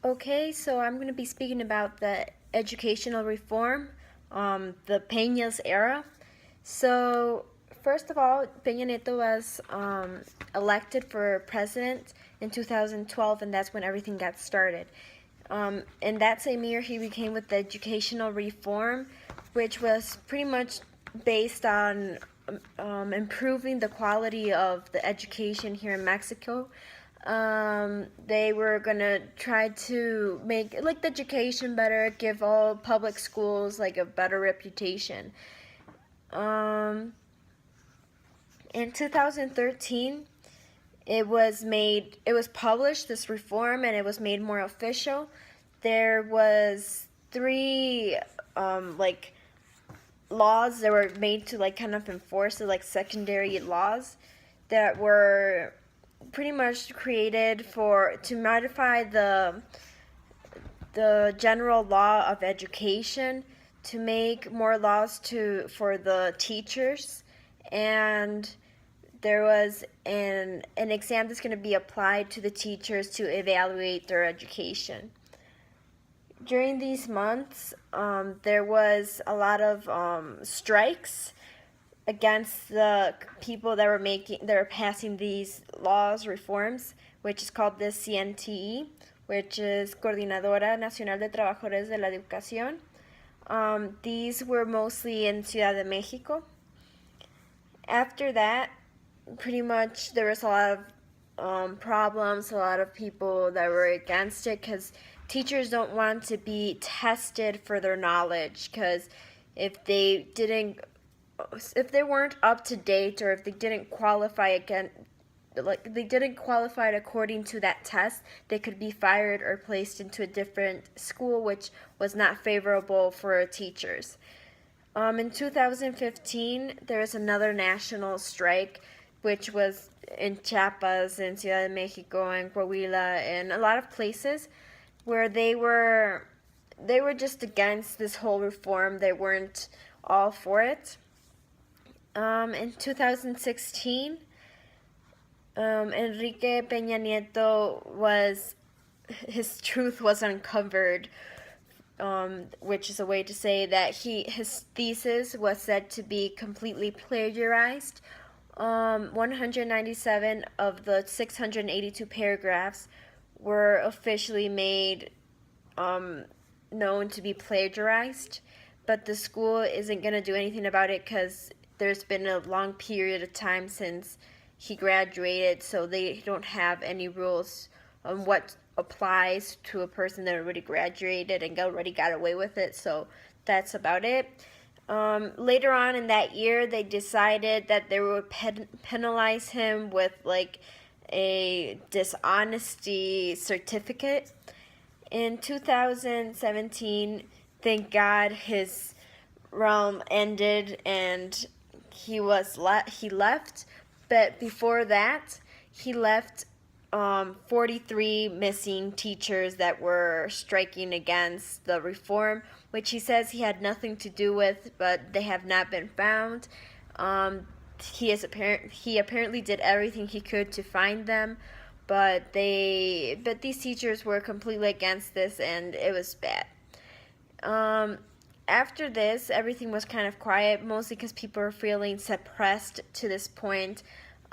Okay, so I'm going to be speaking about the educational reform, the Peña's era. So, first of all, Peña Nieto was elected for president in 2012, and that's when everything got started. In that same year, he became with the educational reform, which was pretty much based on improving the quality of the education here in Mexico. They were gonna try to make like the education better, give all public schools like a better reputation. Um, in 2013, it was published, this reform, and it was made more official. There was three like laws that were made to like kind of enforce it, like secondary laws that were pretty much created for to modify the general law of education, to make more laws to for the teachers, and there was an exam that's going to be applied to the teachers to evaluate their education. During these months, there was a lot of strikes against the people that were passing these laws reforms, which is called the CNTE, which is Coordinadora Nacional de Trabajadores de la Educación. These were mostly in Ciudad de Mexico. After that, pretty much there was a lot of problems, a lot of people that were against it because teachers don't want to be tested for their knowledge, because if they didn't if they weren't up to date, or if they didn't qualify again, like they didn't qualify according to that test, they could be fired or placed into a different school, which was not favorable for teachers. In 2015, there was another national strike, which was in Chiapas, in Ciudad de Mexico, and Coahuila, and a lot of places where they were just against this whole reform. They weren't all for it. In 2016, Enrique Peña Nieto his truth was uncovered, which is a way to say that his thesis was said to be completely plagiarized. 197 of the 682 paragraphs were officially made known to be plagiarized, but the school isn't going to do anything about it because there's been a long period of time since he graduated, so they don't have any rules on what applies to a person that already graduated and already got away with it. So that's about it. Later on in that year, they decided that they would penalize him with like a dishonesty certificate. In 2017, thank God, his realm ended and he left. But before that, he left 43 missing teachers that were striking against the reform, which he says he had nothing to do with, but they have not been found. He apparently did everything he could to find them, but these teachers were completely against this, and it was bad. After this, everything was kind of quiet, mostly because people are feeling suppressed to this point.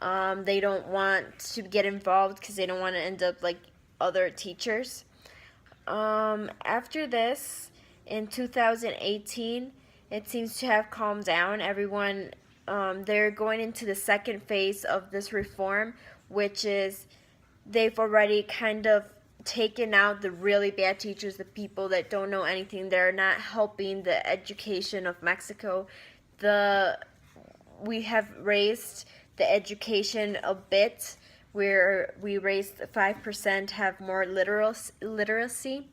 They don't want to get involved because they don't want to end up like other teachers. After this, in 2018, it seems to have calmed down. Everyone, they're going into the second phase of this reform, which is they've already kind of taken out the really bad teachers, the people that don't know anything. They're not helping the education of Mexico. We have raised the education a bit, where we raised 5%, have more literacy,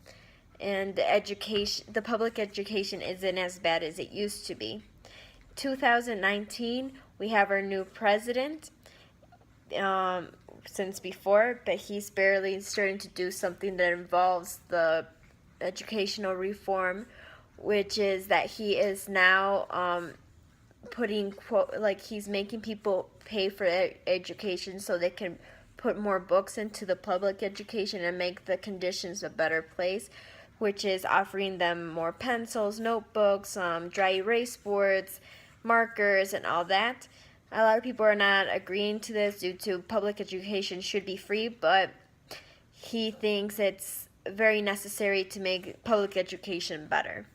and the public education isn't as bad as it used to be. 2019, we have our new president. Since before, but he's barely starting to do something that involves the educational reform, which is that he is now he's making people pay for education so they can put more books into the public education and make the conditions a better place, which is offering them more pencils, notebooks, dry erase boards, markers, and all that. A lot of people are not agreeing to this due to public education should be free, but he thinks it's very necessary to make public education better.